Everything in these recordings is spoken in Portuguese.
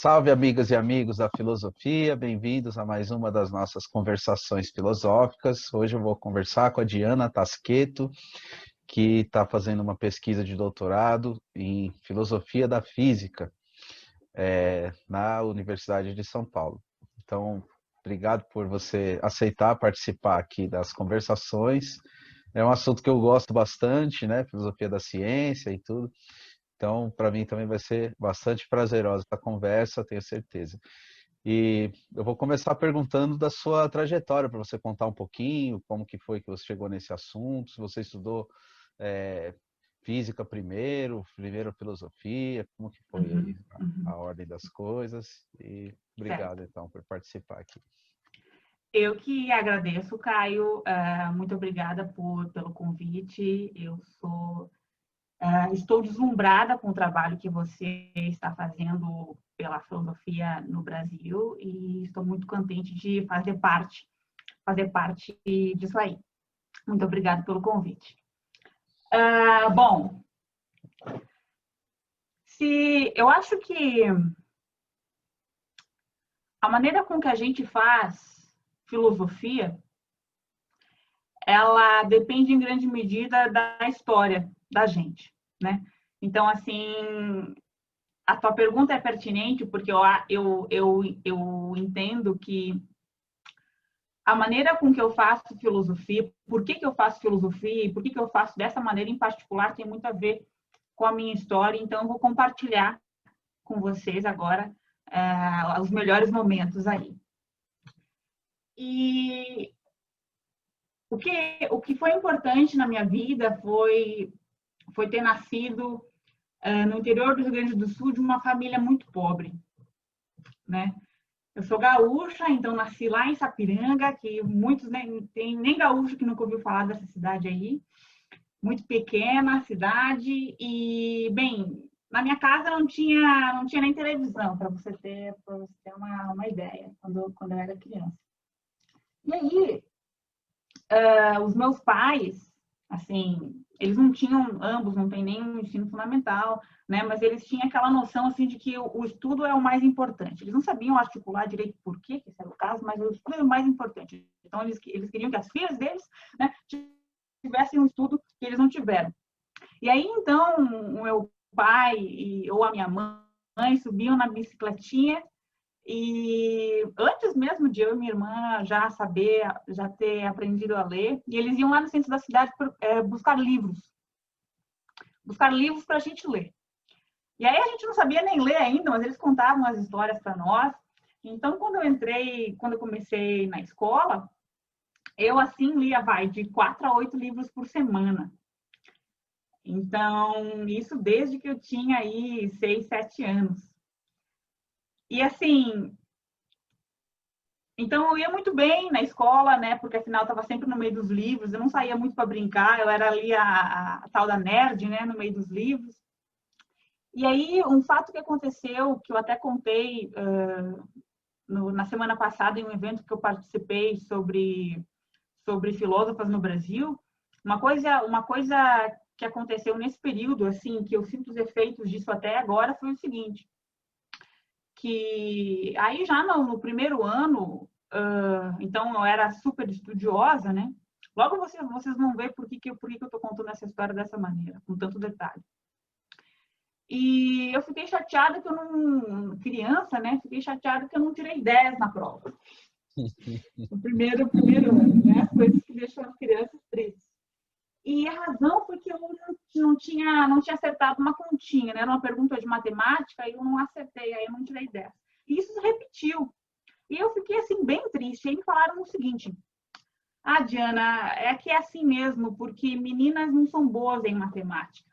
Salve, amigas e amigos da filosofia, bem-vindos a mais uma das nossas conversações filosóficas. Hoje eu vou conversar com a Diana Tasqueto, que está fazendo uma pesquisa de doutorado em filosofia da física, na Universidade de São Paulo. Então, obrigado por você aceitar participar aqui das conversações. É um assunto que eu gosto bastante, né? Filosofia da ciência e tudo. Então, para mim também vai ser bastante prazerosa essa conversa, tenho certeza. E eu vou começar perguntando da sua trajetória, para você contar um pouquinho como que foi que você chegou nesse assunto, se você estudou é, física primeiro filosofia, como que foi aí Uhum, uhum. a ordem das coisas. E Certo. obrigado, então, por participar aqui. Eu que agradeço, Caio. Muito obrigada pelo convite. Estou deslumbrada com o trabalho que você está fazendo pela filosofia no Brasil e estou muito contente de fazer parte disso aí. Muito obrigada pelo convite. Bom, eu acho que a maneira com que a gente faz filosofia ela depende em grande medida da história da gente, né? Então, assim, a tua pergunta é pertinente porque eu entendo que a maneira com que eu faço filosofia, por que eu faço filosofia e por que eu faço dessa maneira em particular tem muito a ver com a minha história. Então, eu vou compartilhar com vocês agora os melhores momentos aí. E o que foi importante na minha vida foi ter nascido no interior do Rio Grande do Sul de uma família muito pobre, né? Eu sou gaúcha, então nasci lá em Sapiranga, que muitos nem gaúcho que nunca ouviu falar dessa cidade aí. Muito pequena a cidade e, bem, na minha casa não tinha nem televisão, para você ter uma ideia, quando eu era criança. E aí, os meus pais, assim, eles não tinham, ambos não têm nenhum ensino fundamental, né? Mas eles tinham aquela noção, assim, de que o estudo é o mais importante. Eles não sabiam articular direito por quê, que esse era o caso, mas o estudo é o mais importante. Então, eles queriam que as filhas deles, né, tivessem um estudo que eles não tiveram. E aí, então, o meu pai ou a minha mãe subiam na bicicletinha e antes mesmo de eu e minha irmã já ter aprendido a ler, e eles iam lá no centro da cidade buscar livros para a gente ler. E aí a gente não sabia nem ler ainda, mas eles contavam as histórias para nós. Então, quando eu comecei na escola, eu assim lia, de 4 a 8 livros por semana. Então, isso desde que eu tinha aí 6, 7 anos. E assim, então eu ia muito bem na escola, né? Porque afinal estava sempre no meio dos livros. Eu não saía muito para brincar. Eu era ali a tal da nerd, né? No meio dos livros. E aí um fato que aconteceu, que eu até contei na semana passada em um evento que eu participei sobre filósofas no Brasil, uma coisa que aconteceu nesse período, assim, que eu sinto os efeitos disso até agora, foi o seguinte, que aí já no primeiro ano, então eu era super estudiosa, né? Logo vocês vão ver por que eu estou contando essa história dessa maneira, com tanto detalhe. E eu fiquei chateada que eu não, criança, né? Fiquei chateada que eu não tirei 10 na prova. No primeiro ano, né? Coisas que deixam as crianças tristes. E a razão foi que eu não tinha acertado uma continha, né? Era uma pergunta de matemática e eu não acertei, aí eu não tirei 10. E isso se repetiu. E eu fiquei, assim, bem triste. Aí me falaram o seguinte, Diana, é que é assim mesmo, porque meninas não são boas em matemática.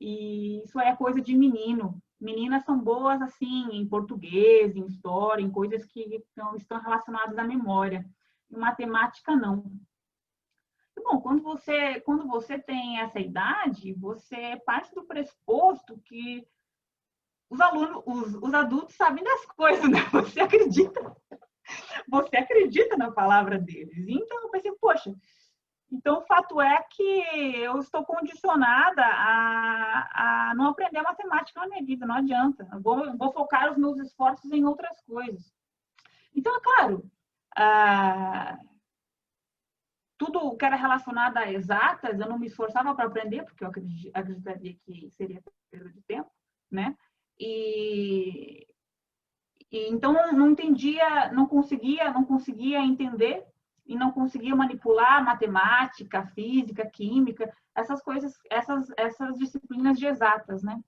E isso é coisa de menino. Meninas são boas, assim, em português, em história, em coisas que estão relacionadas à memória. Em matemática, não. Bom, quando você tem essa idade, você parte do pressuposto que os alunos, os adultos sabem das coisas, né? Você acredita na palavra deles. Então eu pensei, poxa, Então, o fato é que eu estou condicionada a não aprender matemática na minha vida, não adianta. Eu vou focar os meus esforços em outras coisas. Então, é claro, tudo que era relacionado a exatas, eu não me esforçava para aprender, porque eu acreditaria que seria perda de tempo, né? E então não entendia, não conseguia entender e não conseguia manipular matemática, física, química, essas coisas, essas disciplinas de exatas, né?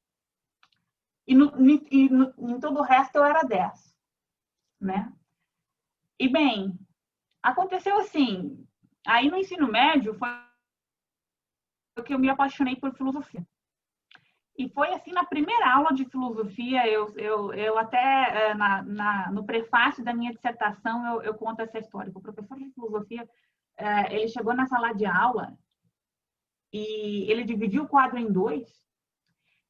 Em todo o resto eu era 10, né? E bem, aconteceu assim, aí no ensino médio foi que eu me apaixonei por filosofia. E foi assim, na primeira aula de filosofia, eu até no prefácio da minha dissertação eu conto essa história. O professor de filosofia, ele chegou na sala de aula e ele dividiu o quadro em dois.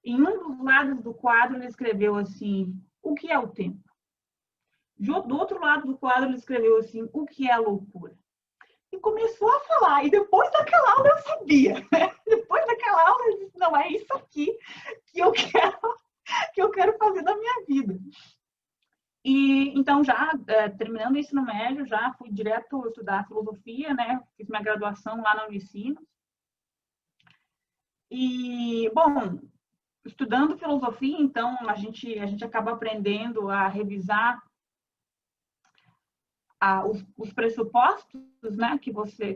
Em um dos lados do quadro ele escreveu assim: o que é o tempo? Do outro lado do quadro ele escreveu assim: o que é a loucura? E começou a falar. E depois daquela aula eu sabia, né? Depois daquela aula eu disse: não, é isso aqui que eu quero fazer da minha vida. E então, já terminando o ensino médio, já fui direto estudar filosofia, né? Fiz minha graduação lá na Unicinos. E, bom, estudando filosofia, então, a gente acaba aprendendo a revisar os pressupostos, né, que você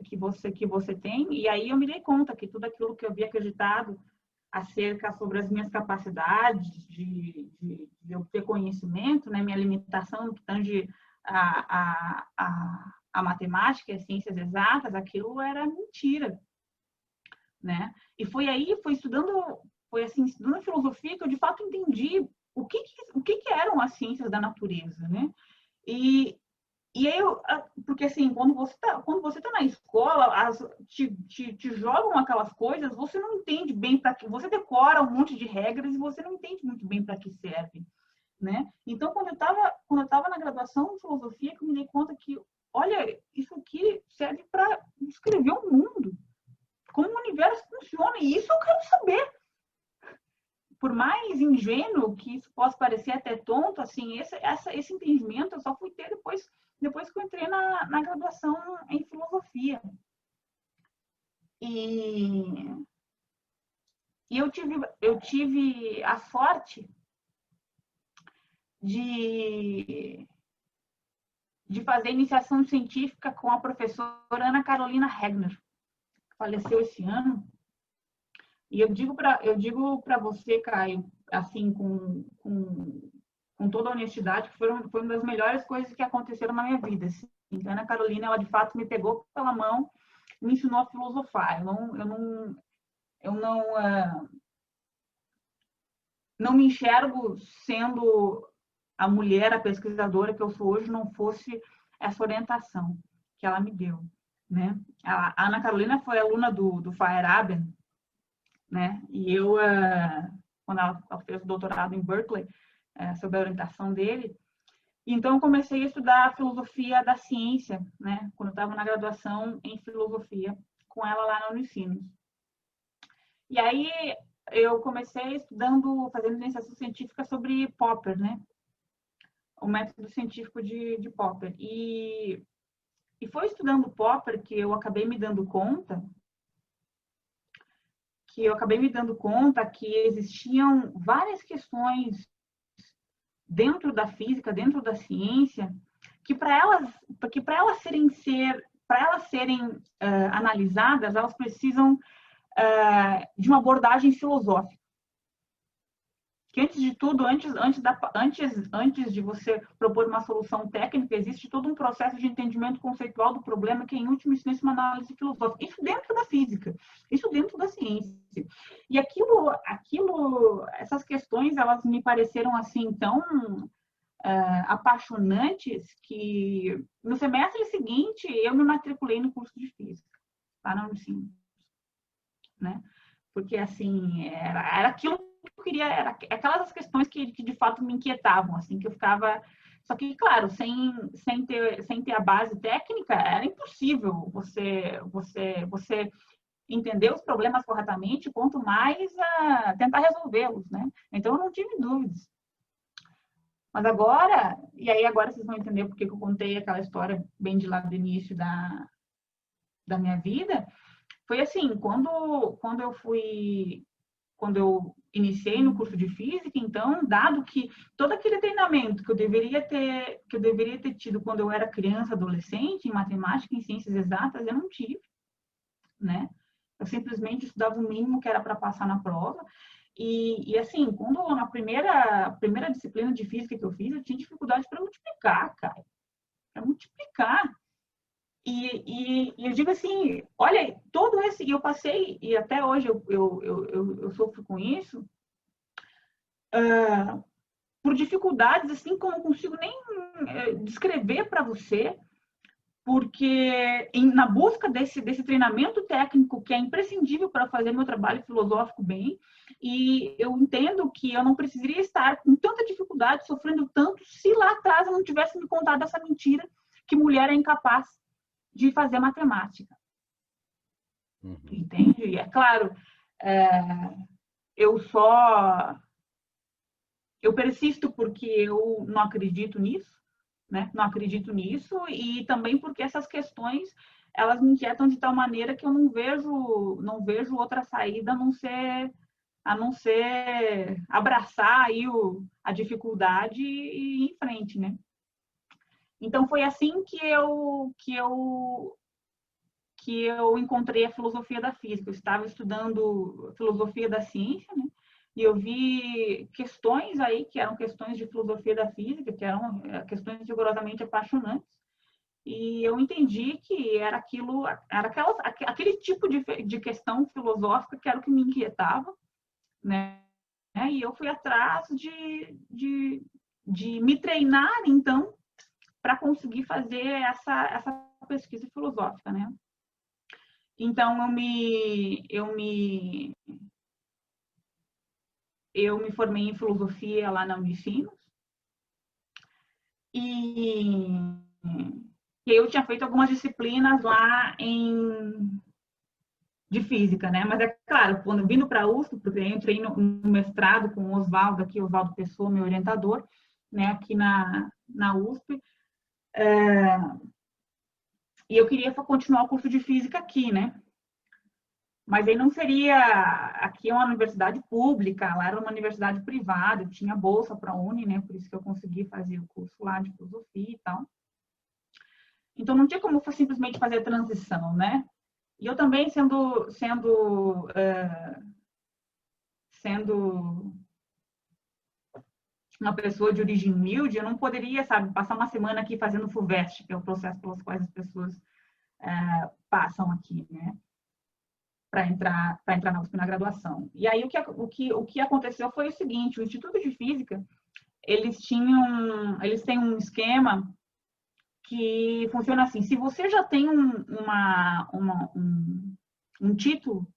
tem. E aí eu me dei conta que tudo aquilo que eu havia acreditado acerca sobre as minhas capacidades de obter conhecimento, né, minha limitação no que tange a matemática e as ciências exatas, aquilo era mentira, né? E foi estudando filosofia que eu de fato entendi o que eram as ciências da natureza, né? E aí, porque assim, quando você tá na escola, te jogam aquelas coisas, você não entende bem para que, você decora um monte de regras e você não entende muito bem para que serve, né? Então, quando eu tava na graduação em filosofia, que eu me dei conta que, olha, isso aqui serve para descrever o mundo, como o universo funciona, e isso eu quero saber. Por mais ingênuo que isso possa parecer até tonto, assim, esse entendimento eu só fui ter depois que eu entrei na graduação em filosofia. E eu tive a sorte de fazer iniciação científica com a professora Ana Carolina Regner, que faleceu esse ano. E eu digo para você, Caio, assim, com toda a honestidade, que foi uma das melhores coisas que aconteceram na minha vida. Assim. Então, a Ana Carolina, ela de fato me pegou pela mão e me ensinou a filosofar. Eu não me enxergo sendo a mulher, a pesquisadora que eu sou hoje, não fosse essa orientação que ela me deu. Né? A Ana Carolina foi aluna do Feyerabend, né? E eu, quando ela fez o doutorado em Berkeley, sob a orientação dele, então eu comecei a estudar a filosofia da ciência, né? Quando eu estava na graduação em filosofia, com ela lá na Unicinos. E aí eu comecei fazendo iniciação científica sobre Popper, né? O método científico de Popper. E foi estudando Popper que eu acabei me dando conta que existiam várias questões dentro da física, dentro da ciência, que para elas serem analisadas, elas precisam de uma abordagem filosófica. Que antes de tudo, antes de você propor uma solução técnica, existe todo um processo de entendimento conceitual do problema, que em última instância uma análise filosófica. Isso dentro da física, isso dentro da ciência. E essas questões, elas me pareceram assim tão apaixonantes que no semestre seguinte eu me matriculei no curso de física, lá na Unicinos, né? Porque assim era aquilo que eu queria, era aquelas questões que de fato me inquietavam, assim, que eu ficava Só que, claro, sem ter a base técnica, era impossível você entender os problemas corretamente, quanto mais a tentar resolvê-los, né? Então, eu não tive dúvidas. Mas agora, e aí agora vocês vão entender porque que eu contei aquela história bem de lá do início da minha vida, foi assim, quando eu iniciei no curso de física, então, dado que todo aquele treinamento que eu deveria ter tido quando eu era criança, adolescente, em matemática, em ciências exatas, eu não tive, né? Eu simplesmente estudava o mínimo que era para passar na prova. E assim, quando na primeira disciplina de física que eu fiz, eu tinha dificuldade para multiplicar, cara. Para multiplicar. E eu digo assim, olha, todo esse... E eu passei, e até hoje eu sofro com isso, por dificuldades, assim, que eu não consigo nem descrever para você, porque na busca desse treinamento técnico que é imprescindível para fazer meu trabalho filosófico bem, e eu entendo que eu não precisaria estar com tanta dificuldade, sofrendo tanto, se lá atrás eu não tivesse me contado essa mentira que mulher é incapaz de fazer matemática. Uhum. Entende? E é claro, eu persisto porque eu não acredito nisso, né? Não acredito nisso, e também porque essas questões, elas me inquietam de tal maneira que eu não vejo outra saída a não ser abraçar aí a dificuldade e ir em frente, né? Então foi assim que eu encontrei a filosofia da física. Eu estava estudando filosofia da ciência, né? E eu vi questões aí que eram questões de filosofia da física, que eram questões rigorosamente apaixonantes. E eu entendi que era aquele tipo de questão filosófica que era o que me inquietava, né? E eu fui atrás de me treinar, então, para conseguir fazer essa pesquisa filosófica, né? Então, eu me formei em filosofia lá na Unicinos e eu tinha feito algumas disciplinas lá de física, né? Mas é claro, quando vindo para a USP, porque eu entrei no mestrado com o Oswaldo Pessoa, meu orientador, né? Aqui na USP, e eu queria continuar o curso de física aqui, né? Mas aí não seria... Aqui é uma universidade pública, lá era uma universidade privada, eu tinha bolsa para a Uni, né? Por isso que eu consegui fazer o curso lá de filosofia e tal. Então, não tinha como simplesmente fazer a transição, né? E eu também, sendo uma pessoa de origem humilde, eu não poderia, sabe, passar uma semana aqui fazendo FUVEST, que é o processo pelos quais as pessoas passam aqui, né? Para entrar na USP na graduação. E aí o que aconteceu foi o seguinte: o Instituto de Física, eles têm um esquema que funciona assim: se você já tem um título,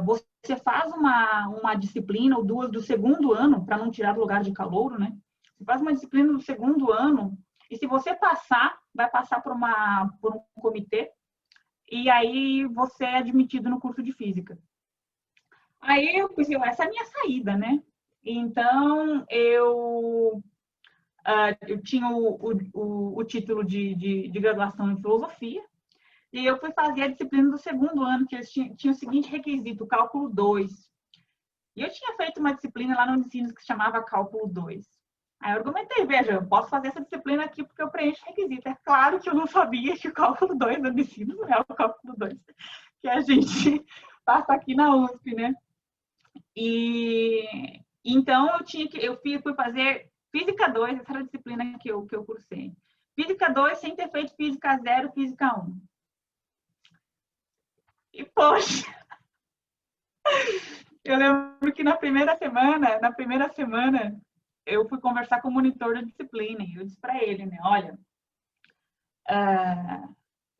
você faz uma disciplina ou duas do segundo ano, para não tirar do lugar de calouro, né? Você faz uma disciplina do segundo ano, e se você passar, vai passar por um comitê, e aí você é admitido no curso de física. Aí eu pensei, essa é a minha saída, né? Então, eu tinha o título de graduação em filosofia, e eu fui fazer a disciplina do segundo ano, que eles tinham o seguinte requisito, cálculo 2. E eu tinha feito uma disciplina lá no Unicinos que se chamava cálculo 2. Aí eu argumentei, veja, eu posso fazer essa disciplina aqui porque eu preencho requisito. É claro que eu não sabia que o cálculo 2 do Unicinos não é o cálculo 2 que a gente passa aqui na USP, né? E então eu fui fazer Física 2, essa era a disciplina que eu cursei. Física 2 sem ter feito Física 0, Física 1. E, poxa, eu lembro que na primeira semana, eu fui conversar com o monitor da disciplina e eu disse para ele, né, olha,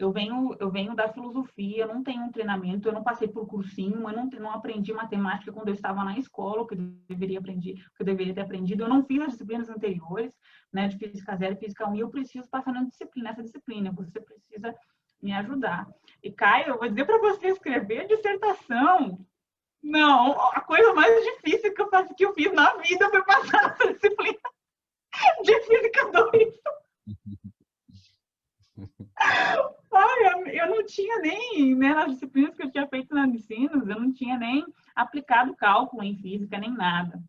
eu venho da filosofia, eu não tenho um treinamento, eu não passei por cursinho, eu não aprendi matemática quando eu estava na escola, o que eu deveria ter aprendido, eu não fiz as disciplinas anteriores, né, de física 0 e física 1, e eu preciso passar nessa disciplina, você precisa me ajudar. E, Caio, eu vou dizer para você escrever dissertação. Não, a coisa mais difícil que eu fiz na vida foi passar nessa disciplina de física 2. Eu não tinha nem, né, nas disciplinas que eu tinha feito na ensino, eu não tinha nem aplicado cálculo em física, nem nada.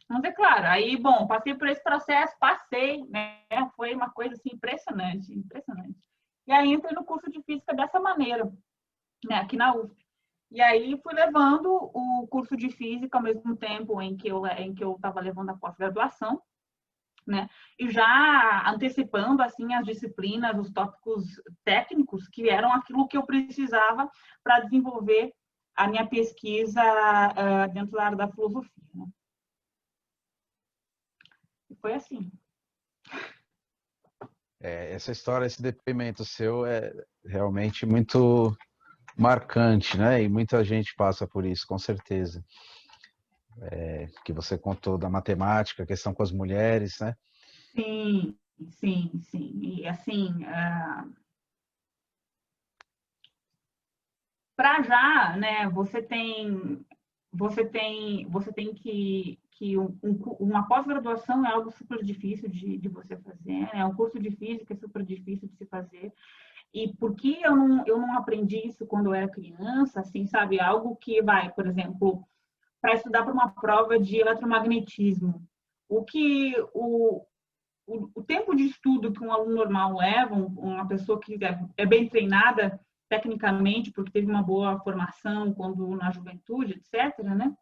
Mas é claro, aí, bom, passei por esse processo, passei, né, foi uma coisa assim impressionante, impressionante. E aí entrei no curso de física dessa maneira, né, aqui na USP. E aí fui levando o curso de física ao mesmo tempo em que eu estava levando a pós-graduação, né? E já antecipando assim as disciplinas, os tópicos técnicos que eram aquilo que eu precisava para desenvolver a minha pesquisa dentro da área da filosofia, né? E foi assim. Essa história, esse depoimento seu é realmente muito marcante, né? E muita gente passa por isso, com certeza. Que você contou da matemática, a questão com as mulheres, né? Sim, sim, sim. E assim, para já, né? Você tem que uma pós-graduação é algo super difícil de você fazer, né? Um curso de física é super difícil de se fazer. E por que eu não aprendi isso quando eu era criança, assim, sabe? Algo que vai, por exemplo, para estudar para uma prova de eletromagnetismo. O tempo de estudo que um aluno normal leva, uma pessoa que é bem treinada tecnicamente, porque teve uma boa formação quando na juventude, etc., né?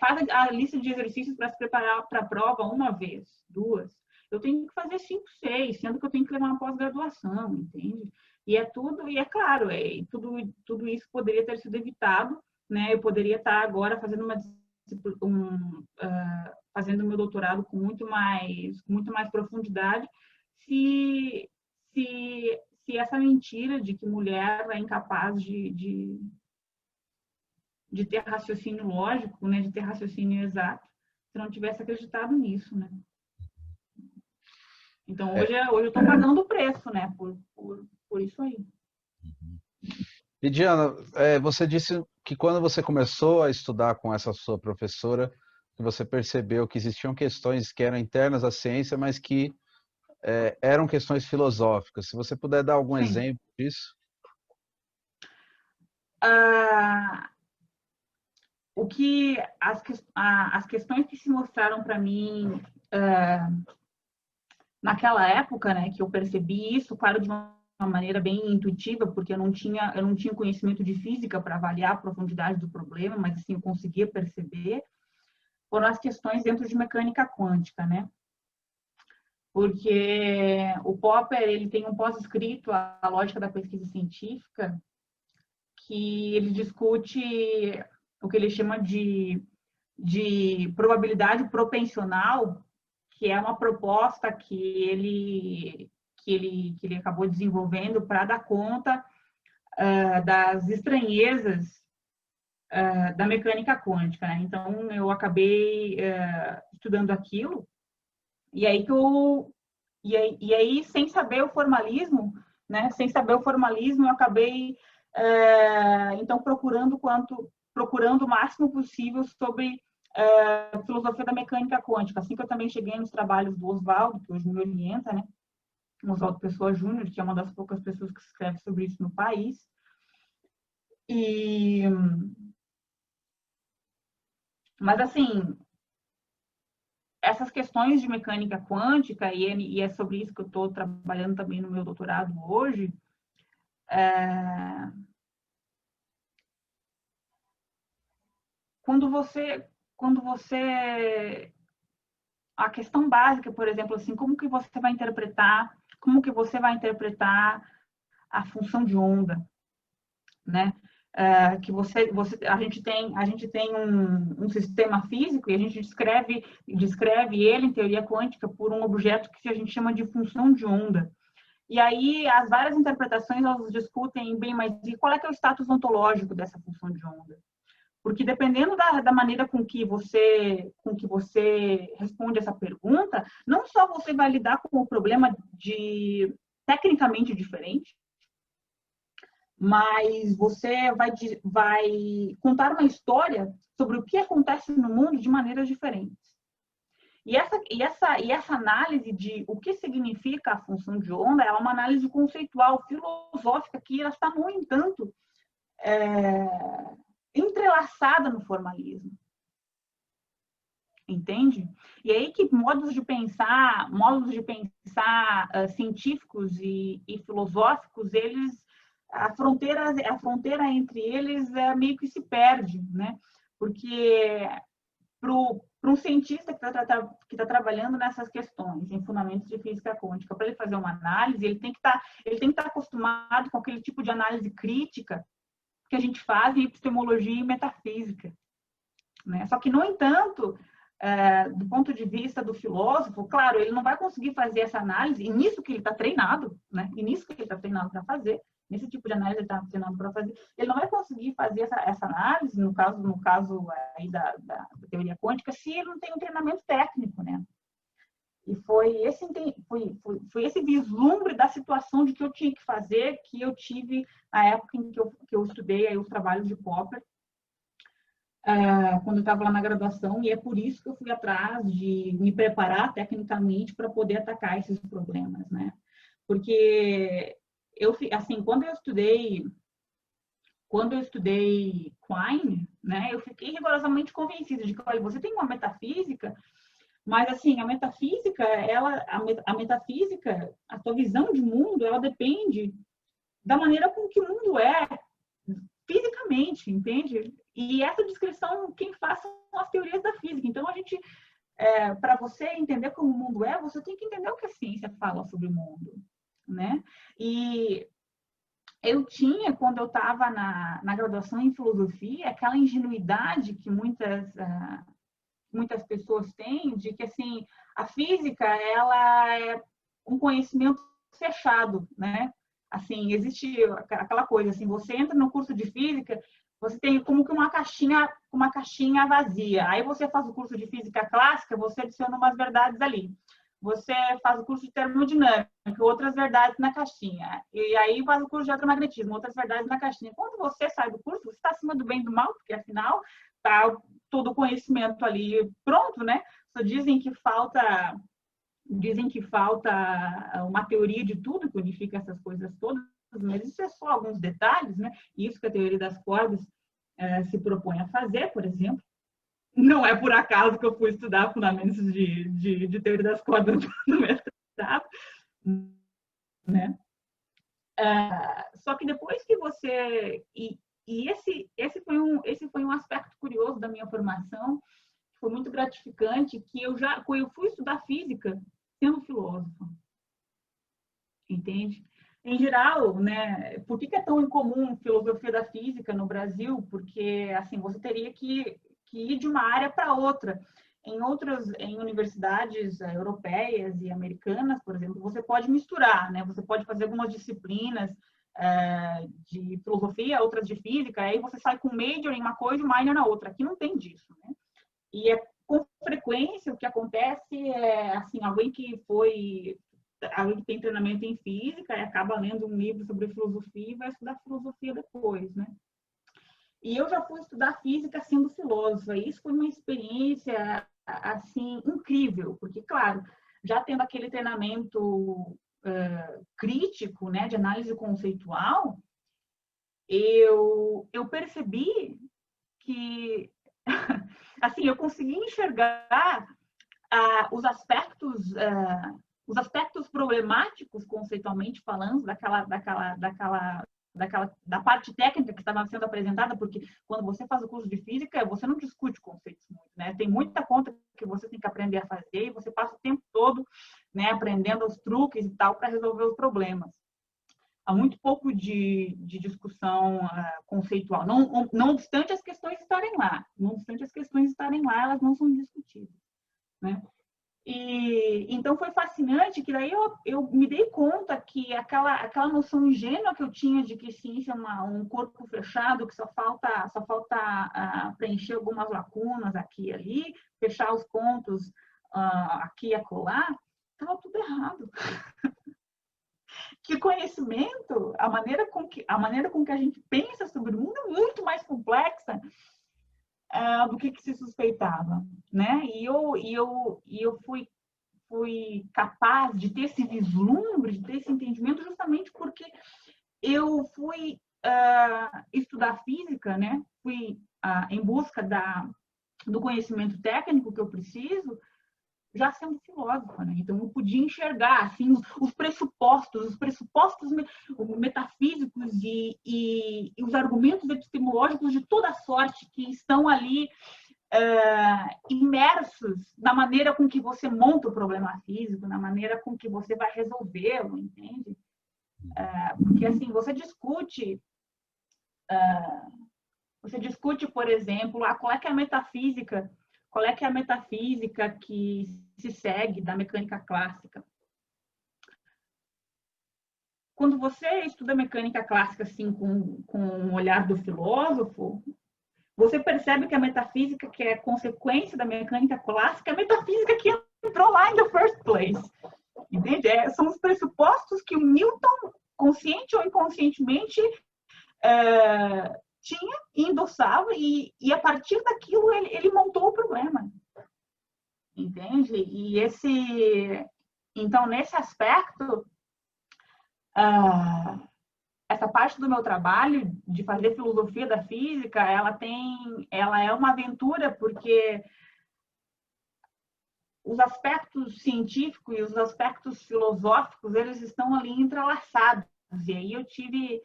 Faz a lista de exercícios para se preparar para a prova uma vez, duas. Eu tenho que fazer 5, 6, sendo que eu tenho que levar uma pós-graduação, entende? E é tudo, e é claro, tudo isso poderia ter sido evitado, né? Eu poderia estar agora fazendo fazendo meu doutorado com muito mais profundidade, se essa mentira de que mulher é incapaz de ter raciocínio lógico, né, de ter raciocínio exato, se não tivesse acreditado nisso, né? Então, hoje eu estou pagando o preço, né, por isso aí. E Diana, você disse que quando você começou a estudar com essa sua professora, que você percebeu que existiam questões que eram internas à ciência, mas que eram questões filosóficas. Se você puder dar algum exemplo disso? As questões que se mostraram para mim naquela época, né, que eu percebi isso, claro, de uma maneira bem intuitiva, porque eu não tinha conhecimento de física para avaliar a profundidade do problema, mas assim eu conseguia perceber, foram as questões dentro de mecânica quântica, né? Porque o Popper, ele tem um pós-escrito, a lógica da pesquisa científica, que ele discute o que ele chama de probabilidade propensional, que é uma proposta que ele acabou desenvolvendo para dar conta das estranhezas da mecânica quântica, né? Então, eu acabei estudando aquilo, e aí, sem saber o formalismo, né? Sem saber o formalismo, eu acabei, então, procurando o máximo possível sobre filosofia da mecânica quântica. Assim que eu também cheguei nos trabalhos do Oswaldo, que hoje me orienta, né? Oswaldo Pessoa Júnior, que é uma das poucas pessoas que escreve sobre isso no país. Mas, assim, essas questões de mecânica quântica, e é sobre isso que eu estou trabalhando também no meu doutorado hoje, quando você a questão básica, por exemplo, assim, como que você vai interpretar a função de onda, né? A gente tem um sistema físico e a gente descreve ele em teoria quântica por um objeto que a gente chama de função de onda. E aí as várias interpretações elas discutem bem, mas e qual é que é o status ontológico dessa função de onda? Porque dependendo da maneira com que você responde essa pergunta, não só você vai lidar com o problema tecnicamente diferente, mas você vai contar uma história sobre o que acontece no mundo de maneiras diferentes. E essa análise de o que significa a função de onda é uma análise conceitual, filosófica, que ela está, no entanto, entrelaçada no formalismo. Entende? E aí que modos de pensar científicos e filosóficos, a fronteira entre eles meio que se perde, né? Porque para um cientista que está trabalhando nessas questões, em fundamentos de física quântica, para ele fazer uma análise, ele tem que estar acostumado com aquele tipo de análise crítica que a gente faz em epistemologia e metafísica, né? Só que, no entanto, do ponto de vista do filósofo, claro, ele não vai conseguir fazer essa análise, e nisso que ele está treinado, né? E nisso que ele está treinado para fazer, nesse tipo de análise ele está treinado para fazer, ele não vai conseguir fazer essa análise, no caso aí da teoria quântica, se ele não tem um treinamento técnico, né? E foi esse vislumbre da situação de que eu tinha que fazer, que eu tive na época em que eu estudei aí os trabalhos de Popper, quando eu estava lá na graduação, e é por isso que eu fui atrás de me preparar tecnicamente para poder atacar esses problemas, né? Porque quando eu estudei Quine, né, eu fiquei rigorosamente convencida de que, olha, você tem uma metafísica, mas assim, a metafísica, a tua visão de mundo, ela depende da maneira com que o mundo é fisicamente, entende? E essa descrição, quem faz são as teorias da física. Então, para você entender como o mundo é, você tem que entender o que a ciência fala sobre o mundo, né? E eu tinha, quando eu estava na graduação em filosofia, aquela ingenuidade que muitas pessoas têm de que, assim, a física, ela é um conhecimento fechado, né? Assim, existe aquela coisa, assim, você entra no curso de física, você tem como que uma caixinha vazia. Aí você faz o curso de física clássica, você adiciona umas verdades ali. Você faz o curso de termodinâmica, outras verdades na caixinha. E aí faz o curso de eletromagnetismo, outras verdades na caixinha. Quando você sai do curso, você está acima do bem e do mal, porque afinal está todo o conhecimento ali pronto, né? Só dizem que falta uma teoria de tudo que unifica essas coisas todas, mas isso é só alguns detalhes, né? Isso que a teoria das cordas se propõe a fazer, por exemplo. Não é por acaso que eu fui estudar fundamentos de teoria das cordas no mestrado, né? Só que depois que você... esse foi um aspecto curioso da minha formação, foi muito gratificante, que eu fui estudar física sendo filósofo. Entende? Em geral, né, por que é tão incomum filosofia da física no Brasil? Porque, assim, você teria que ir de uma área para outra. Em universidades europeias e americanas, por exemplo, você pode misturar, né? Você pode fazer algumas disciplinas de filosofia, outras de física, aí você sai com major em uma coisa e minor na outra. Aqui não tem disso, né? E com frequência o que acontece é, assim, alguém que tem treinamento em física e acaba lendo um livro sobre filosofia e vai estudar filosofia depois, né? E eu já fui estudar física sendo filósofa, e isso foi uma experiência, assim, incrível, porque, claro, já tendo aquele treinamento crítico, né, de análise conceitual, eu percebi que, assim, eu consegui enxergar os aspectos problemáticos, conceitualmente falando, da parte técnica que estava sendo apresentada, porque quando você faz o curso de física, você não discute conceitos muito, né? Tem muita conta que você tem que aprender a fazer e você passa o tempo todo, né, aprendendo os truques e tal para resolver os problemas. Há muito pouco de discussão conceitual. Não obstante as questões estarem lá. Não obstante as questões estarem lá, elas não são discutidas, né? E então foi fascinante que daí eu me dei conta que aquela noção ingênua que eu tinha de que ciência é um corpo fechado, que só falta preencher algumas lacunas aqui e ali, fechar os pontos aqui e acolá, estava tudo errado. Que conhecimento, a maneira com que a gente pensa sobre o mundo é muito mais complexa do que se suspeitava, né? E eu fui capaz de ter esse vislumbre, de ter esse entendimento, justamente porque eu fui estudar física, né? Fui em busca do conhecimento técnico que eu preciso, já sendo filósofa, né? Então eu podia enxergar assim os pressupostos metafísicos e os argumentos epistemológicos de toda sorte que estão ali imersos na maneira com que você monta o problema físico, na maneira com que você vai resolvê-lo, entende? Porque assim, você discute, por exemplo, qual é que é a metafísica, qual é que é a metafísica que se segue da mecânica clássica. Quando você estuda mecânica clássica assim com o olhar do filósofo, você percebe que a metafísica que é consequência da mecânica clássica é a metafísica que entrou lá in the first place. Entende? São os pressupostos que o Newton, consciente ou inconscientemente, tinha e endossava, e a partir daquilo ele montou o problema. Entende? Então, nesse aspecto, essa parte do meu trabalho de fazer filosofia da física, ela é uma aventura, porque os aspectos científicos e os aspectos filosóficos, eles estão ali entrelaçados. E aí eu tive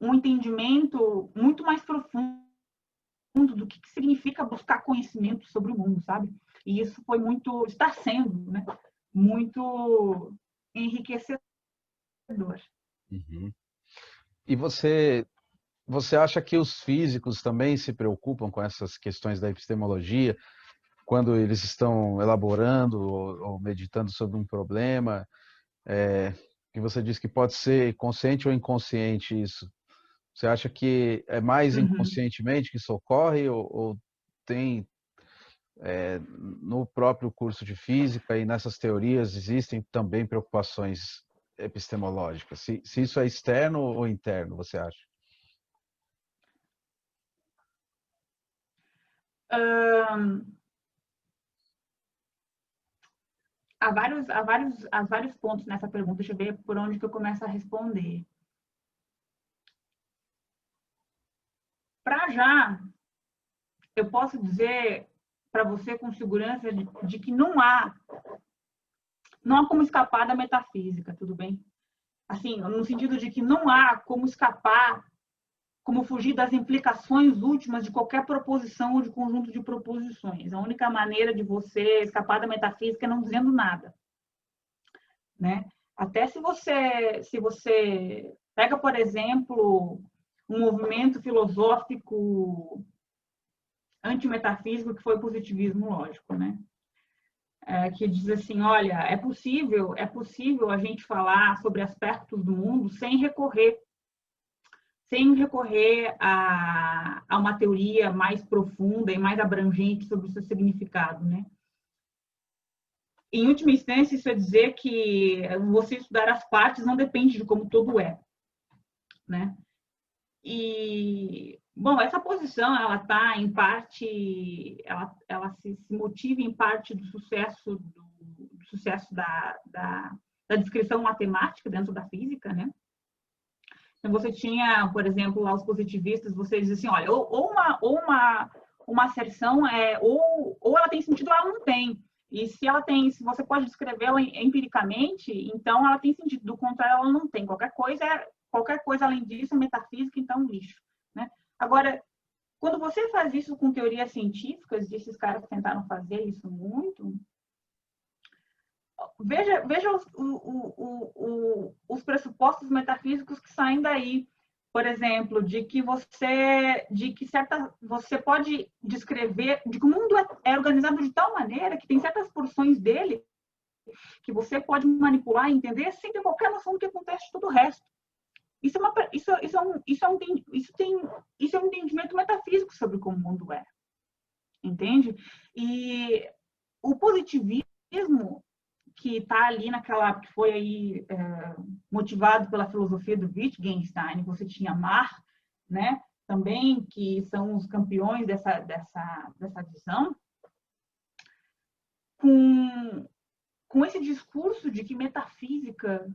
um entendimento muito mais profundo do que significa buscar conhecimento sobre o mundo, sabe? E isso está sendo, né, muito enriquecedor. Uhum. E você acha que os físicos também se preocupam com essas questões da epistemologia quando eles estão elaborando ou meditando sobre um problema? Que você diz que pode ser consciente ou inconsciente isso. Você acha que é mais inconscientemente que isso ocorre ou tem no próprio curso de física e nessas teorias existem também preocupações epistemológicas? Se isso é externo ou interno, você acha? Há vários pontos nessa pergunta. Deixa eu ver por onde que eu começo a responder. Para já, eu posso dizer para você com segurança de que não há como escapar da metafísica, tudo bem? Assim, no sentido de que não há como escapar, como fugir das implicações últimas de qualquer proposição ou de conjunto de proposições. A única maneira de você escapar da metafísica é não dizendo nada, né? Até se você pega, por exemplo, um movimento filosófico antimetafísico que foi o positivismo lógico, né? Que diz assim, olha, é possível a gente falar sobre aspectos do mundo sem recorrer a uma teoria mais profunda e mais abrangente sobre o seu significado, né? Em última instância, isso é dizer que você estudar as partes não depende de como todo é, né? E, bom, essa posição, ela está em parte, ela se motiva em parte do sucesso da descrição matemática dentro da física, né? Então, você tinha, por exemplo, lá os positivistas, você diz assim, olha, uma asserção ou ela tem sentido ou ela não tem. E se ela tem, se você pode descrevê-la empiricamente, então ela tem sentido. Do contrário, ela não tem. Qualquer coisa além disso é metafísica, então lixo, né? Agora, quando você faz isso com teorias científicas, e esses caras tentaram fazer isso muito, veja os pressupostos metafísicos que saem daí. por exemplo, de que você pode descrever, de que o mundo é organizado de tal maneira que tem certas porções dele que você pode manipular e entender sem ter qualquer noção do que acontece de todo o resto. Isso é um entendimento metafísico sobre como o mundo é, entende? E o positivismo que está ali que foi aí motivado pela filosofia do Wittgenstein, você tinha Marx, né? Também, que são os campeões dessa visão, com esse discurso de que metafísica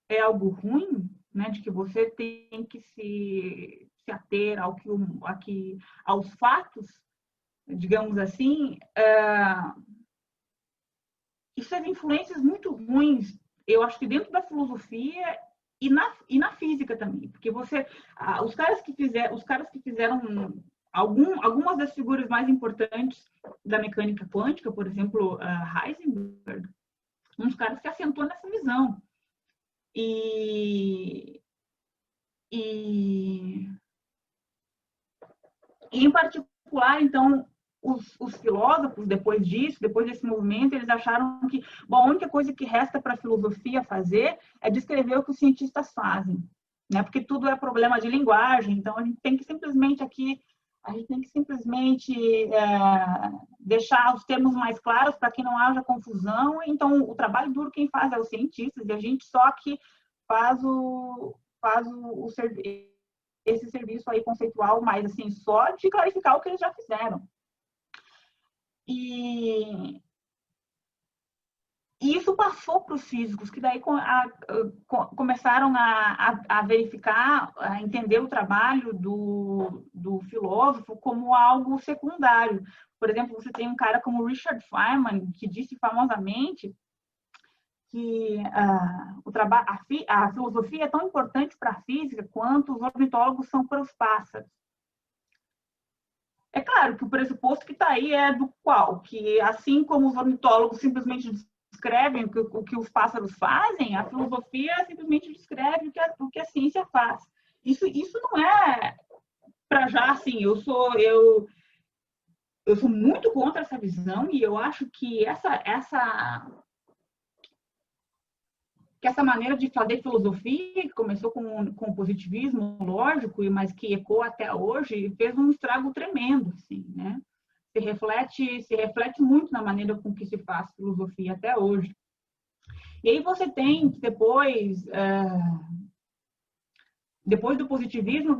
é algo ruim, né? De que você tem que se ater aos fatos, digamos assim, isso teve influências muito ruins, eu acho que dentro da filosofia e na física também, porque os caras que fizeram algumas das figuras mais importantes da mecânica quântica, por exemplo, Heisenberg, um dos caras que assentou nessa visão. E em particular, então, os filósofos, depois desse movimento, eles acharam que, bom, a única coisa que resta para a filosofia fazer é descrever o que os cientistas fazem, né? Porque tudo é problema de linguagem, então a gente tem que simplesmente deixar os termos mais claros para que não haja confusão. Então, o trabalho duro quem faz é os cientistas, e a gente só que faz esse serviço aí conceitual, mas assim, só de clarificar o que eles já fizeram. E isso passou para os físicos, que daí começaram a verificar, a entender o trabalho do filósofo como algo secundário. Por exemplo, você tem um cara como Richard Feynman, que disse famosamente que a filosofia é tão importante para a física quanto os ornitólogos são para os pássaros. É claro que o pressuposto que está aí é do qual? Que assim como os ornitólogos simplesmente descrevem o que os pássaros fazem, a filosofia simplesmente descreve o que a ciência faz. Isso não é para já, assim, eu sou muito contra essa visão, e eu acho que essa maneira de fazer filosofia, que começou com o positivismo lógico, mas que ecoa até hoje, fez um estrago tremendo, assim, né? Se reflete muito na maneira com que se faz filosofia até hoje. E aí você tem, depois do positivismo,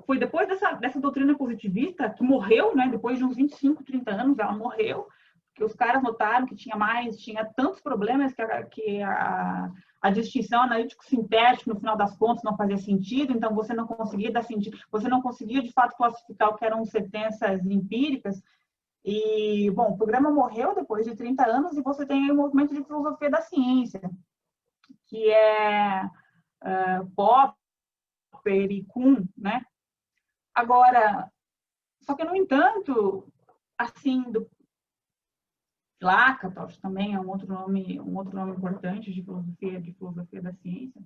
foi depois dessa doutrina positivista, que morreu, né? Depois de uns 25, 30 anos, ela morreu, porque os caras notaram que tinha tantos problemas que a distinção analítico-sintética, no final das contas, não fazia sentido, então você não conseguia de fato classificar o que eram sentenças empíricas. E, bom, o programa morreu depois de 30 anos, e você tem aí o movimento de filosofia da ciência, que é Popper e Kuhn, né? Agora, só que, no entanto, assim, Lakatos também é um outro nome importante de filosofia da ciência.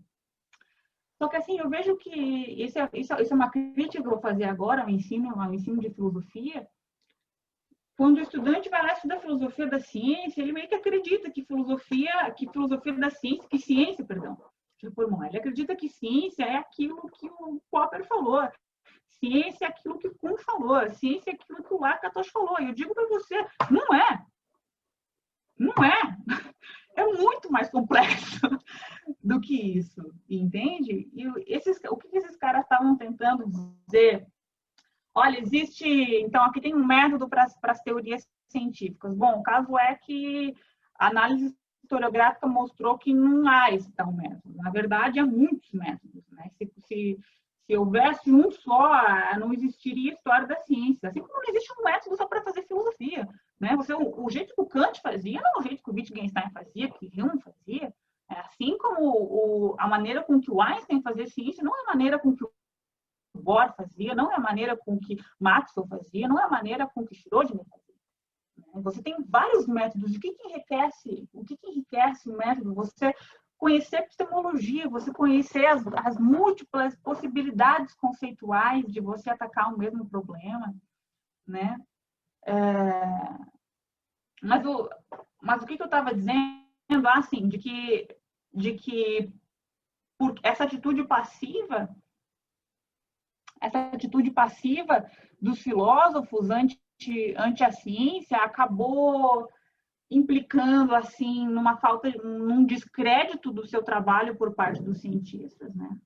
Só que, assim, eu vejo que isso é uma crítica que eu vou fazer agora ao ensino de filosofia. Quando o estudante vai lá estudar filosofia da ciência, ele meio que acredita que ele acredita que ciência é aquilo que o Popper falou, ciência é aquilo que o Kuhn falou, ciência é aquilo que o Lakatos falou. E eu digo para você, não é. Não é. É muito mais complexo do que isso, entende? E o que esses caras estavam tentando dizer? Olha, então aqui tem um método para as teorias científicas. Bom, o caso é que a análise historiográfica mostrou que não há esse tal método. Na verdade, há muitos métodos, né? Se houvesse um só, não existiria história da ciência. Assim como não existe um método só para fazer filosofia, né? O jeito que o Kant fazia não é o jeito que o Wittgenstein fazia, que Hume fazia. Assim como a maneira com que o Einstein fazia ciência não é a maneira com que o Bohr fazia, não é a maneira com que Maxwell fazia, não é a maneira com que Schrödinger fazia. Você tem vários métodos. O que enriquece o método? Você conhecer epistemologia, você conhecer as múltiplas possibilidades conceituais de você atacar o mesmo problema, né? Mas o que eu estava dizendo, assim, de que por essa atitude passiva dos filósofos ante a ciência acabou implicando assim num descrédito do seu trabalho por parte dos cientistas, né?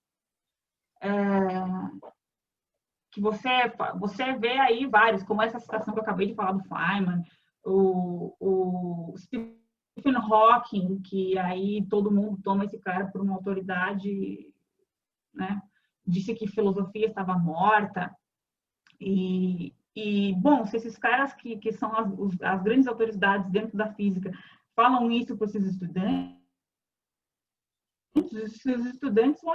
Que você vê aí vários, como essa citação que eu acabei de falar do Feynman, o Stephen Hawking, que aí todo mundo toma esse cara por uma autoridade, né? Disse que filosofia estava morta. Bom, se esses caras que são as grandes autoridades dentro da física falam isso para esses estudantes, os estudantes vão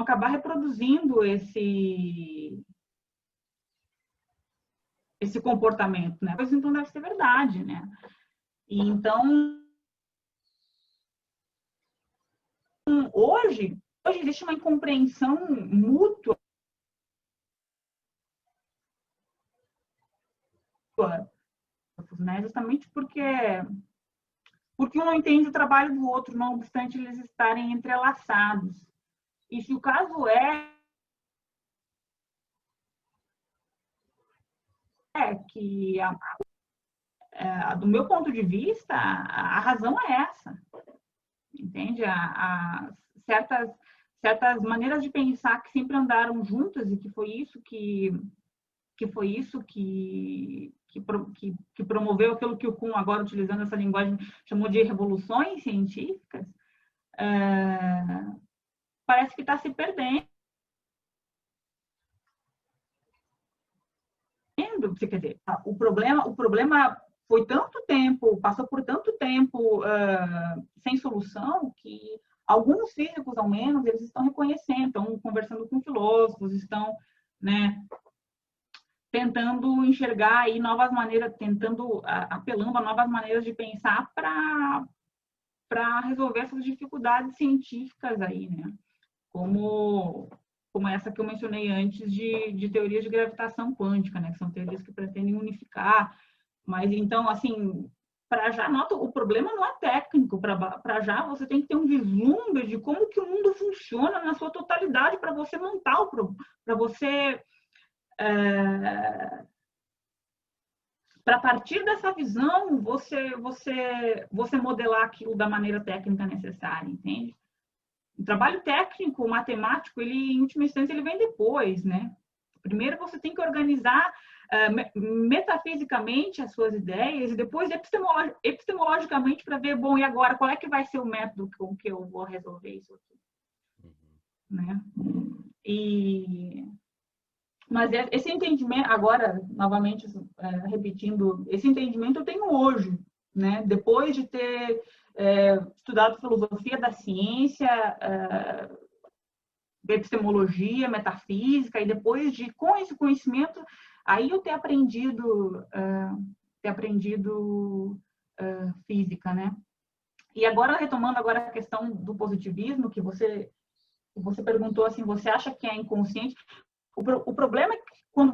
acabar reproduzindo esse comportamento, né? Pois então deve ser verdade, né? E então, hoje existe uma incompreensão mútua, né? Justamente porque um não entende o trabalho do outro, não obstante eles estarem entrelaçados. E se o caso que, do meu ponto de vista, a razão é essa, entende? Certas maneiras de pensar que sempre andaram juntas e que foi isso que promoveu aquilo que o Kuhn, agora utilizando essa linguagem, chamou de revoluções científicas, parece que está se perdendo. Quer dizer, o problema foi tanto tempo, passou por tanto tempo sem solução, que alguns físicos, ao menos, eles estão reconhecendo, estão conversando com filósofos, estão, né, tentando enxergar aí novas maneiras, apelando a novas maneiras de pensar para resolver essas dificuldades científicas aí, né? Como essa que eu mencionei antes de teorias de gravitação quântica, né? Que são teorias que pretendem unificar. Mas, então, assim, para já, nota, o problema não é técnico. Para já, você tem que ter um vislumbre de como que o mundo funciona na sua totalidade para você montar para você... para partir dessa visão, você modelar aquilo da maneira técnica necessária, entende? O trabalho técnico, matemático, ele, em última instância, ele vem depois, né? Primeiro você tem que organizar metafisicamente as suas ideias e depois epistemologicamente para ver, bom, e agora, qual é que vai ser o método com que eu vou resolver isso aqui? Né? Mas esse entendimento, agora, novamente, repetindo, esse entendimento eu tenho hoje, né? Depois de ter estudado filosofia da ciência, epistemologia, metafísica, e depois com esse conhecimento, aí eu ter aprendido física, né? E agora, retomando agora a questão do positivismo, que você perguntou assim, você acha que é inconsciente? O problema é que quando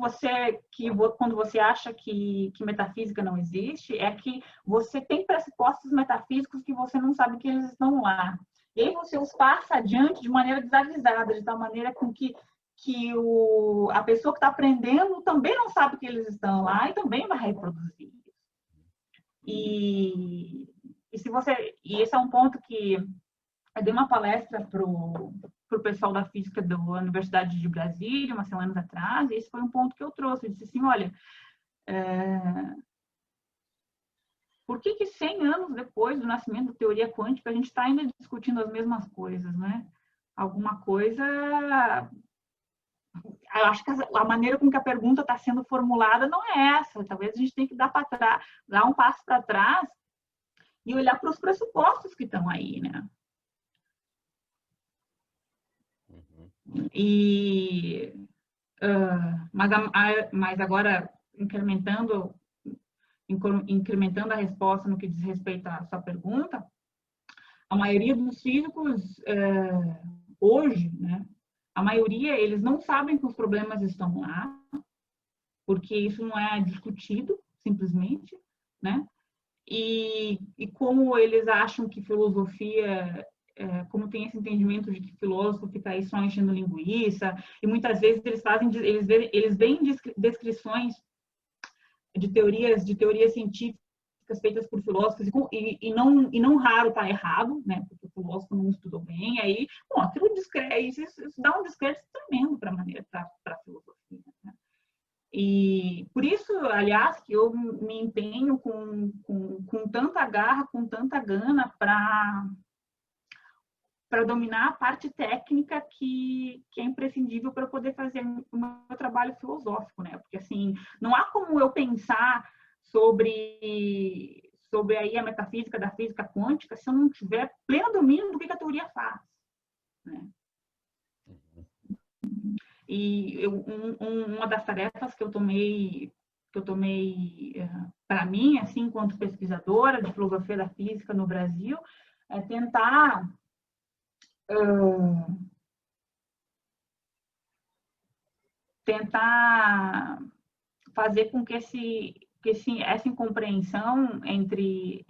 você acha que metafísica não existe, é que você tem pressupostos metafísicos que você não sabe que eles estão lá. E aí você os passa adiante de maneira desavisada, de tal maneira com que a pessoa que está aprendendo também não sabe que eles estão lá e também vai reproduzir. E esse é um ponto que eu dei uma palestra para o pessoal da física da Universidade de Brasília, umas semanas atrás, e esse foi um ponto que eu trouxe. Eu disse assim, olha, por que 100 anos depois do nascimento da teoria quântica, a gente está ainda discutindo as mesmas coisas, né? Alguma coisa... Eu acho que a maneira com que a pergunta está sendo formulada não é essa. Talvez a gente tenha que dar um passo para trás e olhar para os pressupostos que estão aí, né? Mas agora, incrementando a resposta no que diz respeito à sua pergunta, a maioria dos físicos hoje, né, a maioria, eles não sabem que os problemas estão lá, porque isso não é discutido, simplesmente, né? E como eles acham que filosofia, como tem esse entendimento de que filósofo fica aí só enchendo linguiça, e muitas vezes eles veem descrições de teorias científicas feitas por filósofos, e não raro está errado, né? Porque o filósofo não estudou bem, aí, bom, isso dá um descrédito tremendo para a filosofia, né? E por isso, aliás, que eu me empenho com tanta garra, com tanta gana para dominar a parte técnica que é imprescindível para poder fazer o meu trabalho filosófico, né? Porque, assim, não há como eu pensar sobre aí a metafísica da física quântica se eu não tiver pleno domínio do que a teoria faz, né? E uma das tarefas que eu tomei para mim, assim, enquanto pesquisadora de filosofia da física no Brasil, é tentar fazer com que essa incompreensão entre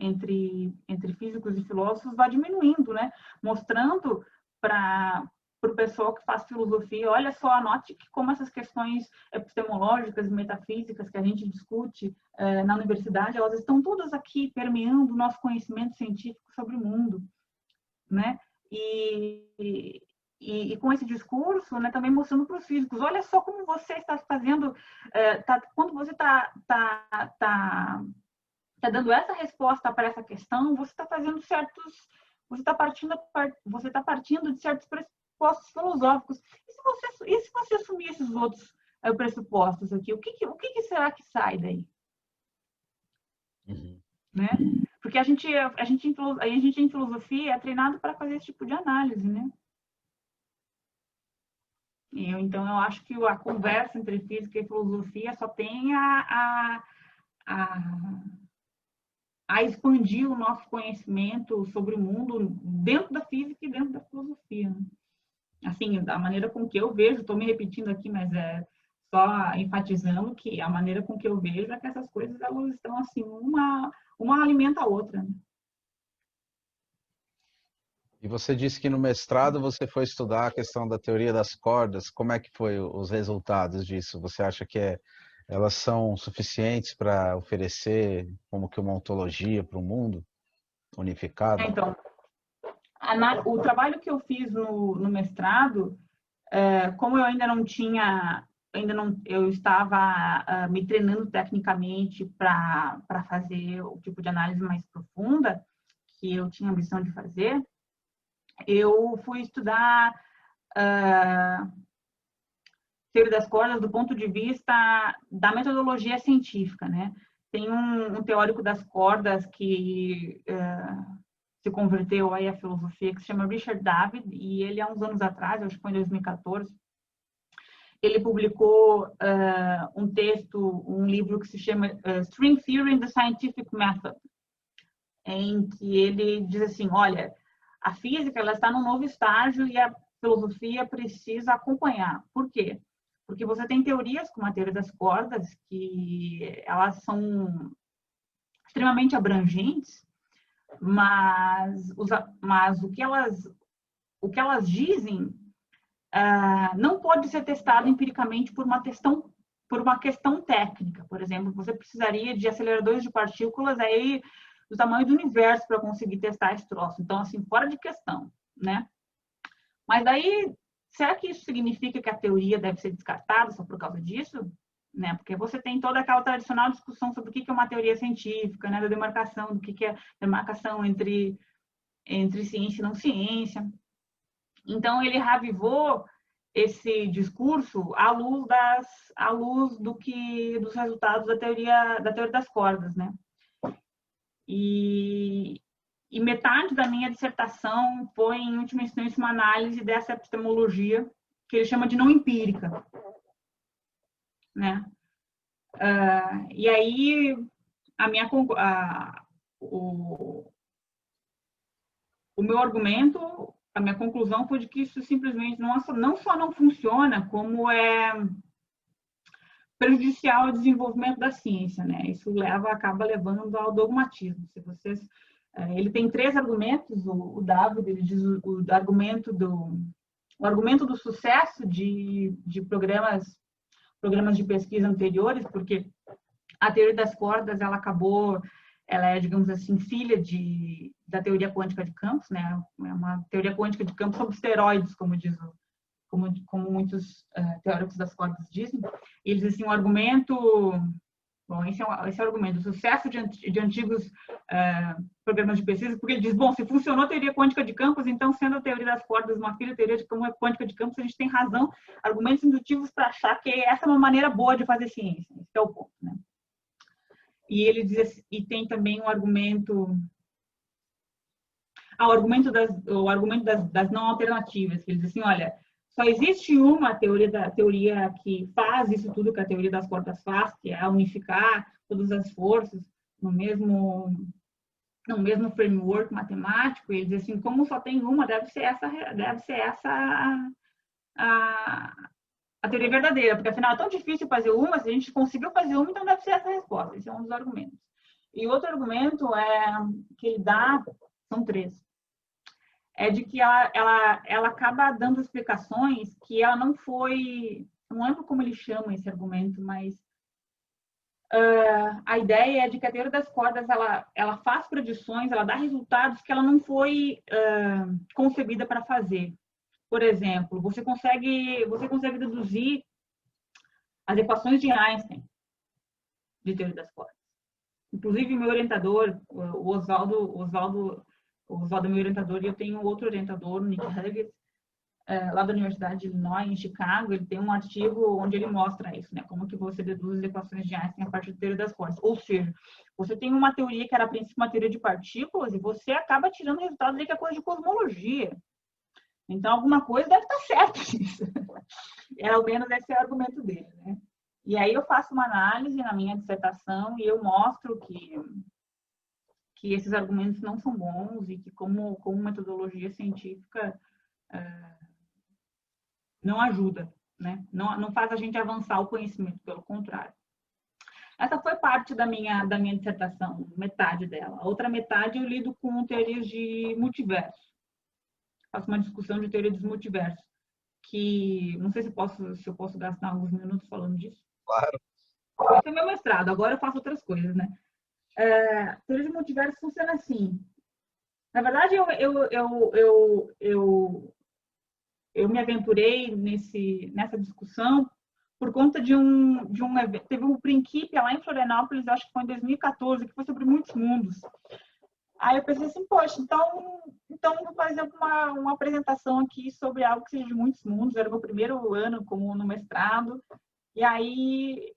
físicos e filósofos vá diminuindo, né? Mostrando para o pessoal que faz filosofia, olha só, anote que como essas questões epistemológicas e metafísicas que a gente discute na universidade, elas estão todas aqui permeando o nosso conhecimento científico sobre o mundo, né? E com esse discurso, né, também mostrando para os físicos, olha só como você está fazendo, quando você está dando essa resposta para essa questão, você está fazendo você está partindo de certos pressupostos filosóficos. E se você assumir esses outros pressupostos aqui, o que será que sai daí? Uhum. Né? Porque a gente em filosofia é treinado para fazer esse tipo de análise, né? Então, eu acho que a conversa entre física e filosofia só tem a expandir o nosso conhecimento sobre o mundo dentro da física e dentro da filosofia, né? Assim, da maneira com que eu vejo, estou me repetindo aqui, mas é só enfatizando que a maneira com que eu vejo é que essas coisas, elas estão assim, uma alimenta a outra, né? E você disse que no mestrado você foi estudar a questão da teoria das cordas. Como é que foi os resultados disso? Você acha que elas são suficientes para oferecer como que uma ontologia para o mundo unificado? Então, o trabalho que eu fiz no mestrado, como eu eu estava me treinando tecnicamente para fazer o tipo de análise mais profunda que eu tinha a ambição de fazer, eu fui estudar teoria das cordas do ponto de vista da metodologia científica, né? Tem um teórico das cordas que se converteu aí à filosofia, que se chama Richard David, e ele, há uns anos atrás, acho que foi em 2014, ele publicou um livro que se chama String Theory and the Scientific Method, em que ele diz assim, olha, a física ela está num novo estágio e a filosofia precisa acompanhar. Por quê? Porque você tem teorias, como a teoria das cordas, que elas são extremamente abrangentes, mas o que elas dizem não pode ser testado empiricamente por uma questão técnica. Por exemplo, você precisaria de aceleradores de partículas aí do tamanho do universo para conseguir testar esse troço. Então, assim, fora de questão, né? Mas daí, será que isso significa que a teoria deve ser descartada só por causa disso? Né? Porque você tem toda aquela tradicional discussão sobre o que é uma teoria científica, né? Da demarcação, do que é demarcação entre ciência e não ciência. Então, ele reavivou esse discurso à luz dos resultados da teoria das cordas, né? E metade da minha dissertação foi, em última instância, uma análise dessa epistemologia que ele chama de não empírica, né? E aí o o meu argumento, a minha conclusão foi de que isso simplesmente não só não funciona, como é prejudicial ao desenvolvimento da ciência, né? Isso acaba levando ao dogmatismo. Se vocês, ele tem 3 argumentos, o David, ele diz o argumento do sucesso de programas de pesquisa anteriores, porque a teoria das cordas, ela é, digamos assim, filha da teoria quântica de campos, né? É uma teoria quântica de campos sobre esteroides, como muitos teóricos das cordas dizem. E eles dizem, bom, esse é o argumento, o sucesso de antigos programas de pesquisa, porque ele diz, bom, se funcionou a teoria quântica de campos, então, sendo a teoria das cordas uma filha da teoria quântica de campos, a gente tem razão, argumentos indutivos para achar que essa é uma maneira boa de fazer ciência. Esse é o ponto, né? E ele diz, e tem também o argumento das não alternativas, que ele diz assim, olha, só existe uma teoria que faz isso tudo que a teoria das cordas faz, que é unificar todas as forças no mesmo framework matemático. E ele diz assim, como só tem uma, deve ser essa a teoria verdadeira, porque afinal é tão difícil fazer uma, se a gente conseguiu fazer uma, então deve ser essa a resposta. Esse é um dos argumentos. E outro argumento que ele dá, são 3, é de que ela acaba dando explicações que ela não foi, não lembro como ele chama esse argumento, mas a ideia é de que a teoria das cordas, ela faz predições, ela dá resultados que ela não foi concebida para fazer. Por exemplo, você consegue deduzir as equações de Einstein de teoria das cordas. Inclusive, meu orientador, o Oswaldo é meu orientador, e eu tenho outro orientador, o Nick Huggins, lá da Universidade de Illinois, em Chicago. Ele tem um artigo onde ele mostra isso, né? Como que você deduz as equações de Einstein a partir da teoria das cordas. Ou seja, você tem uma teoria que era a princípio uma teoria de partículas e você acaba tirando resultado ali que é coisa de cosmologia. Então, alguma coisa deve estar certa nisso. Ao menos esse é o argumento dele, né? E aí eu faço uma análise na minha dissertação e eu mostro que esses argumentos não são bons e que como metodologia científica não ajuda, né? Não faz a gente avançar o conhecimento, pelo contrário. Essa foi parte da minha dissertação, metade dela. A outra metade eu lido com teorias de multiverso. Faço uma discussão de teoria dos multiversos, que não sei se eu posso gastar alguns minutos falando disso. Claro. Esse é meu mestrado, agora eu faço outras coisas, né? Teoria de multiverso funciona assim. Na verdade, eu me aventurei nessa discussão por conta de um evento. Teve um Principia lá em Florianópolis, acho que foi em 2014, que foi sobre muitos mundos. Aí eu pensei assim, poxa, então vou fazer uma apresentação aqui sobre algo que seja de muitos mundos. Era o meu primeiro ano como no mestrado. E aí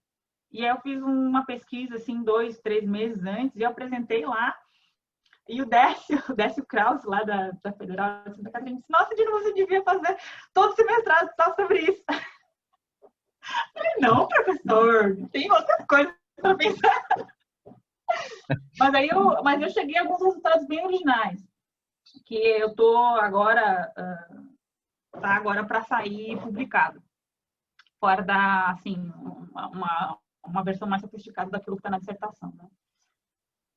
eu fiz uma pesquisa, assim, 2, 3 meses antes, e eu apresentei lá. E o Décio Krause, lá da Federal de Santa Catarina, disse, nossa, Dina, você devia fazer todo esse mestrado só sobre isso. Eu falei, não, professor, tem outras coisas para pensar. Mas eu cheguei a alguns resultados bem originais, que eu estou agora, tá agora para sair publicado, fora da, assim, uma versão mais sofisticada daquilo que está na dissertação, né?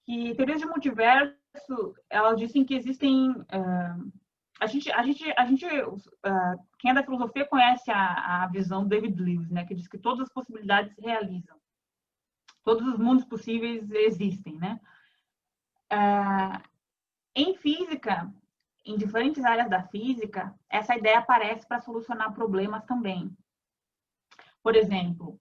Que teorias de multiverso, elas dizem que existem, quem é da filosofia conhece a visão do David Lewis, né, que diz que todas as possibilidades se realizam, todos os mundos possíveis existem, né? Em física, em diferentes áreas da física, essa ideia aparece para solucionar problemas também. Por exemplo,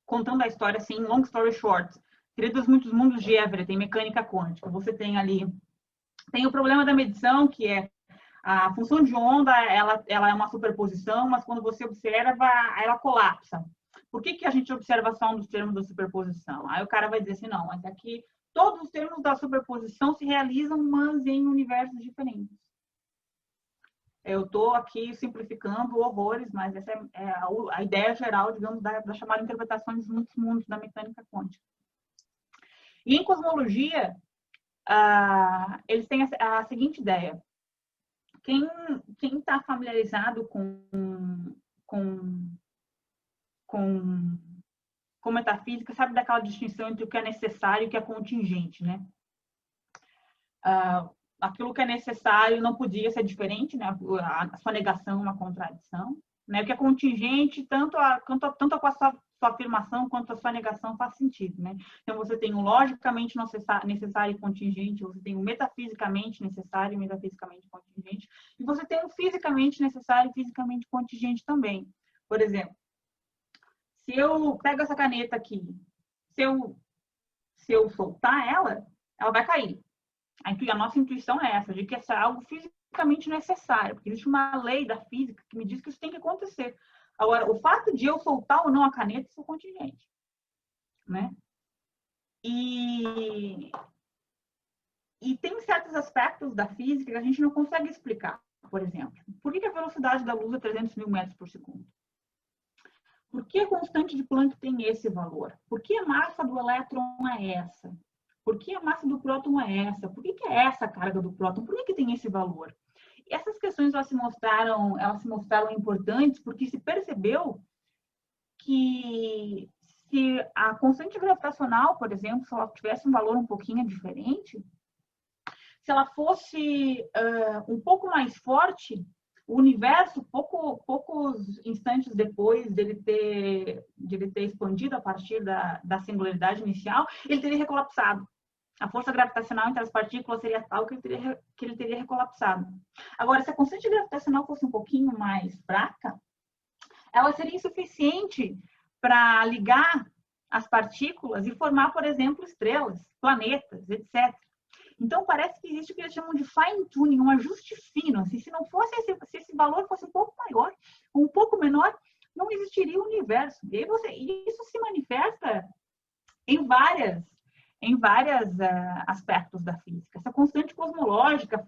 contando a história assim, long story short, teoria dos muitos mundos de Everett, em mecânica quântica, você tem ali, tem o problema da medição, que é a função de onda, ela é uma superposição, mas quando você observa, ela colapsa. Por que a gente observa só um dos termos da superposição? Aí o cara vai dizer assim, não, mas aqui todos os termos da superposição se realizam, mas em universos diferentes. Eu estou aqui simplificando horrores, mas essa é a ideia geral, digamos, da chamada interpretação dos muitos mundos da mecânica quântica. E em cosmologia, eles têm a seguinte ideia. Quem está familiarizado com metafísica sabe daquela distinção entre o que é necessário e o que é contingente, né? Aquilo que é necessário não podia ser diferente, né? A sua negação é uma contradição, né? O que é contingente, tanto com a sua afirmação quanto a sua negação faz sentido, né? Então, você tem o logicamente necessário e contingente, você tem o metafisicamente necessário e metafisicamente contingente, e você tem o fisicamente necessário e fisicamente contingente também. Por exemplo, se eu pego essa caneta aqui, se eu soltar ela, ela vai cair. A nossa intuição é essa, de que isso é algo fisicamente necessário, porque existe uma lei da física que me diz que isso tem que acontecer. Agora, o fato de eu soltar ou não a caneta, isso é contingente, né? E tem certos aspectos da física que a gente não consegue explicar. Por exemplo, por que a velocidade da luz é 300 mil metros por segundo? Por que a constante de Planck tem esse valor? Por que a massa do elétron é essa? Por que a massa do próton é essa? Por que é essa a carga do próton? Por que tem esse valor? E essas questões elas se mostraram importantes porque se percebeu que se a constante gravitacional, por exemplo, se ela tivesse um valor um pouquinho diferente, se ela fosse um pouco mais forte, o universo, poucos instantes depois dele ter expandido a partir da singularidade inicial, ele teria recolapsado. A força gravitacional entre as partículas seria tal que ele teria recolapsado. Agora, se a constante gravitacional fosse um pouquinho mais fraca, ela seria insuficiente para ligar as partículas e formar, por exemplo, estrelas, planetas, etc. Então, parece que existe o que eles chamam de fine-tuning, um ajuste fino. Assim, se esse valor fosse um pouco maior, ou um pouco menor, não existiria o universo. E isso se manifesta em vários aspectos da física. Se a constante cosmológica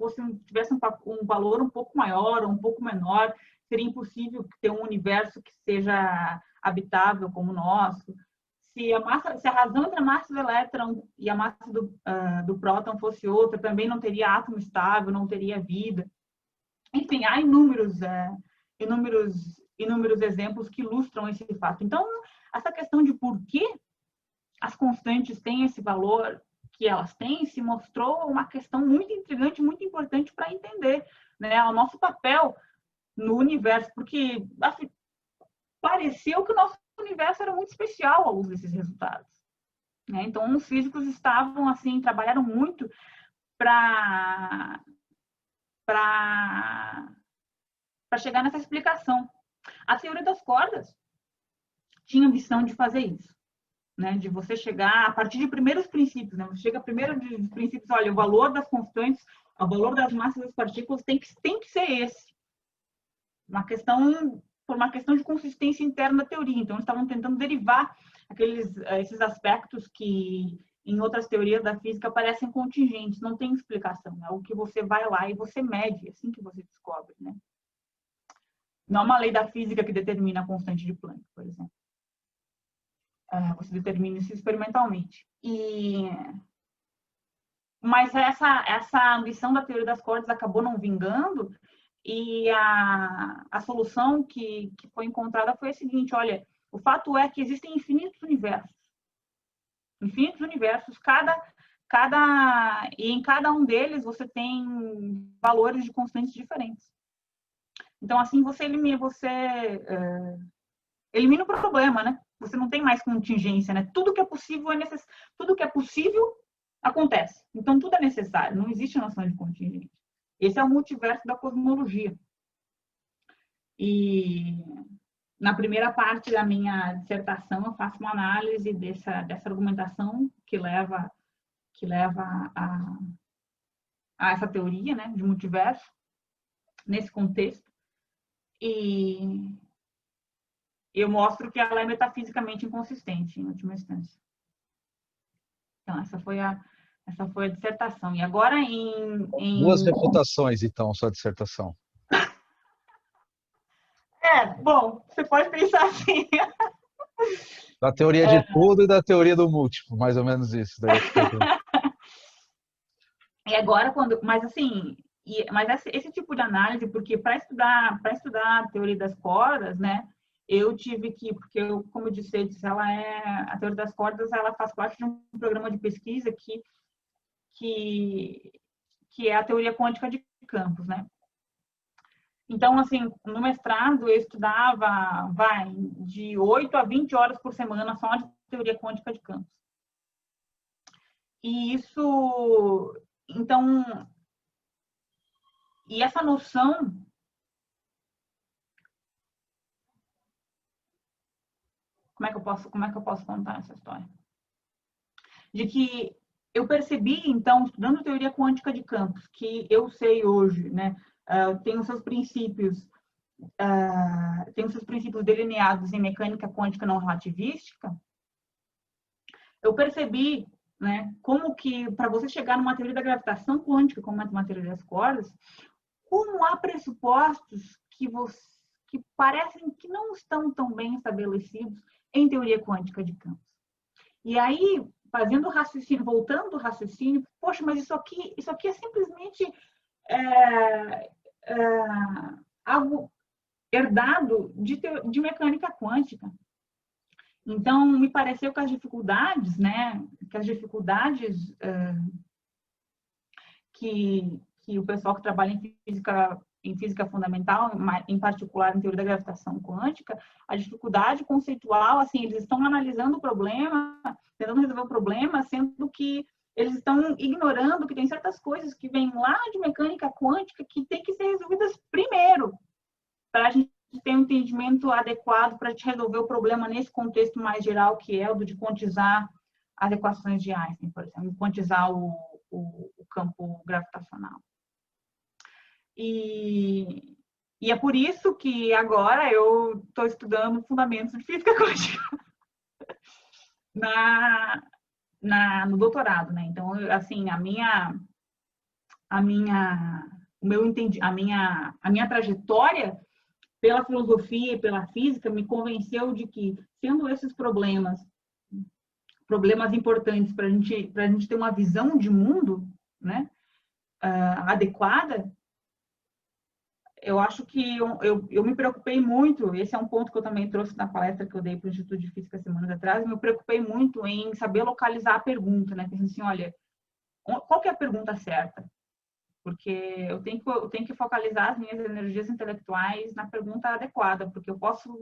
tivesse um valor um pouco maior ou um pouco menor, seria impossível ter um universo que seja habitável como o nosso. Se a razão entre a massa do elétron e a massa do próton fosse outra, também não teria átomo estável, não teria vida. Enfim, há inúmeros exemplos que ilustram esse fato. Então, essa questão de por que as constantes têm esse valor que elas têm se mostrou uma questão muito intrigante, muito importante para entender, né, o nosso papel no universo, porque pareceu que o nosso universo era muito especial à luz desses resultados, né? Então, os físicos trabalharam muito para chegar nessa explicação. A teoria das cordas tinha a ambição de fazer isso, né? De você chegar a partir de primeiros princípios, né? Você chega primeiro dos princípios, olha, o valor das constantes, o valor das massas das partículas tem que ser esse. Por uma questão de consistência interna da teoria. Então, eles estavam tentando derivar esses aspectos que em outras teorias da física parecem contingentes, não tem explicação. É o que você vai lá e você mede, assim que você descobre, né? Não é uma lei da física que determina a constante de Planck, por exemplo. Você determina isso experimentalmente. Mas essa ambição da teoria das cordas acabou não vingando, e a solução que foi encontrada foi a seguinte: olha, o fato é que existem infinitos universos. Infinitos universos, e em cada um deles você tem valores de constantes diferentes. Então, assim, você elimina o problema, né? Você não tem mais contingência, né? Tudo que é possível tudo que é possível acontece. Então, tudo é necessário. Não existe noção de contingência. Esse é o multiverso da cosmologia. E na primeira parte da minha dissertação eu faço uma análise dessa argumentação que leva a essa teoria, né, de multiverso nesse contexto. E eu mostro que ela é metafisicamente inconsistente, em última instância. Então, essa foi a dissertação. E agora Duas refutações, então, sua dissertação. Bom, você pode pensar assim. Da teoria de tudo e da teoria do múltiplo, mais ou menos isso. Daí E agora, mas assim, mas esse tipo de análise, porque para estudar a teoria das cordas, né, eu tive que, porque eu, como eu disse, a teoria das cordas, ela faz parte de um programa de pesquisa que, que é a teoria quântica de campos, né? Então, assim, no mestrado eu estudava, de 8 a 20 horas por semana só de teoria quântica de campos. E isso, então, e essa noção, como é que eu posso contar essa história? De que eu percebi, então, estudando teoria quântica de campos, que eu sei hoje, né, tem os seus princípios, tem os seus princípios delineados em mecânica quântica não relativística, eu percebi, né, como que, para você chegar numa teoria da gravitação quântica, como uma teoria das cordas, como há pressupostos que parecem que não estão tão bem estabelecidos em teoria quântica de campos. E aí, fazendo o raciocínio, voltando do raciocínio, poxa, mas isso aqui é simplesmente algo herdado de mecânica quântica. Então, me pareceu que as dificuldades, né, que o pessoal que trabalha em física fundamental, em particular em teoria da gravitação quântica, a dificuldade conceitual, assim, eles estão analisando o problema, tentando resolver o problema, sendo que eles estão ignorando que tem certas coisas que vêm lá de mecânica quântica que tem que ser resolvidas primeiro, para a gente ter um entendimento adequado para a gente resolver o problema nesse contexto mais geral, que é o de quantizar as equações de Einstein, por exemplo, quantizar o campo gravitacional. E é por isso que agora eu estou estudando fundamentos de física quântica no doutorado, né? Então, assim, a minha trajetória pela filosofia e pela física me convenceu de que, sendo esses problemas importantes para a gente ter uma visão de mundo, né, adequada, eu acho que eu me preocupei muito, esse é um ponto que eu também trouxe na palestra que eu dei para o Instituto de Física semanas atrás, eu me preocupei muito em saber localizar a pergunta, né, pensando assim, olha, qual que é a pergunta certa? Porque eu tenho que focalizar as minhas energias intelectuais na pergunta adequada, porque eu posso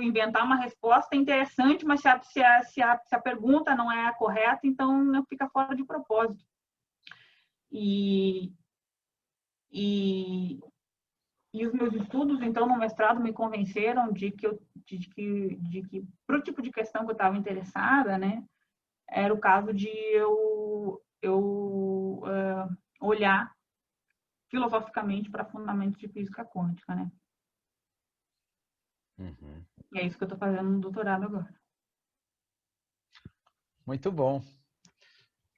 inventar uma resposta interessante, mas se a pergunta não é a correta, então não fica fora de propósito. E os meus estudos, então, no mestrado, me convenceram de que para o tipo de questão que eu estava interessada, né, era o caso de eu olhar filosoficamente para fundamentos de física quântica, né? Uhum. E é isso que eu estou fazendo no doutorado agora. Muito bom.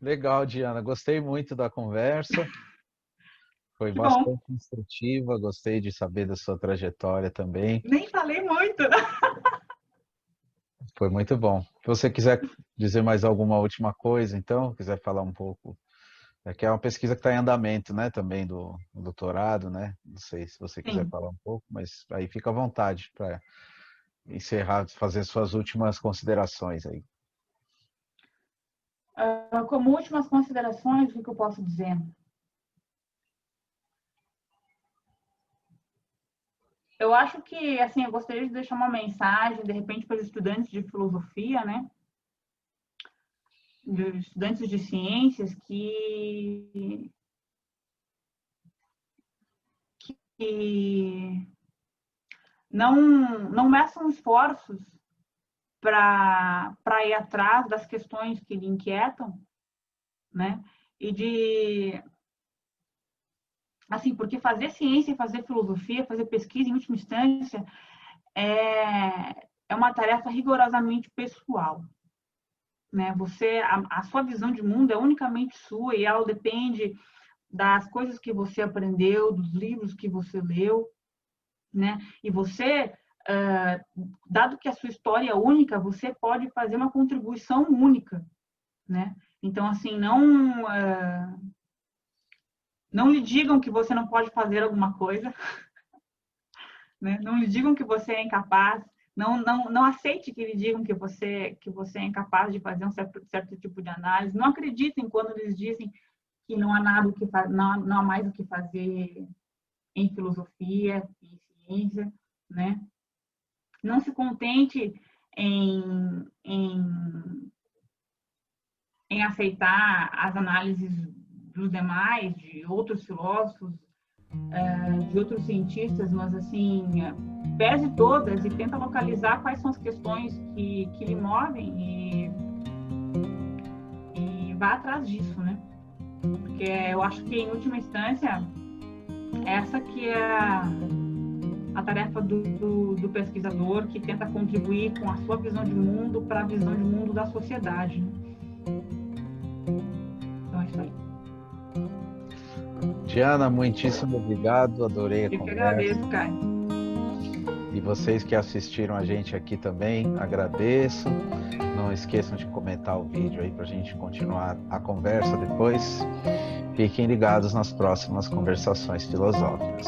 Legal, Diana. Gostei muito da conversa. Foi Que bom. bastante instrutiva. Gostei de saber da sua trajetória também. Nem falei muito. Foi muito bom. Se você quiser dizer mais alguma última coisa, então, quiser falar um pouco. Aqui é uma pesquisa que está em andamento, né, também do doutorado, né? Não sei se você quiser Sim. falar um pouco, mas aí fica à vontade para encerrar, fazer suas últimas considerações aí. Como últimas considerações, o que eu posso dizer? Eu acho que, assim, eu gostaria de deixar uma mensagem, de repente, para os estudantes de filosofia, né? De estudantes de ciências que não meçam esforços para ir atrás das questões que lhe inquietam, né? Assim, porque fazer ciência, fazer filosofia, fazer pesquisa, em última instância, é uma tarefa rigorosamente pessoal, né? A sua visão de mundo é unicamente sua e ela depende das coisas que você aprendeu, dos livros que você leu, né? E você, dado que a sua história é única, você pode fazer uma contribuição única, né? Então, assim, não lhe digam que você não pode fazer alguma coisa, né? Não lhe digam que você é incapaz, não aceite que lhe digam que você é incapaz de fazer um certo tipo de análise, não acreditem quando eles dizem que não há nada não há mais o que fazer em filosofia e ciência, né? Não se contente em aceitar as análises dos demais, de outros filósofos, de outros cientistas, mas assim, pese todas e tenta localizar quais são as questões que lhe movem e vá atrás disso, né? Porque eu acho que, em última instância, essa que é a tarefa do pesquisador, que tenta contribuir com a sua visão de mundo para a visão de mundo da sociedade, né? Então é isso aí. Diana, muitíssimo obrigado, adorei a Eu que conversa. agradeço, Caio. E vocês que assistiram a gente aqui também, agradeço. Não esqueçam de comentar o vídeo aí para a gente continuar a conversa depois. Fiquem ligados nas próximas conversações filosóficas.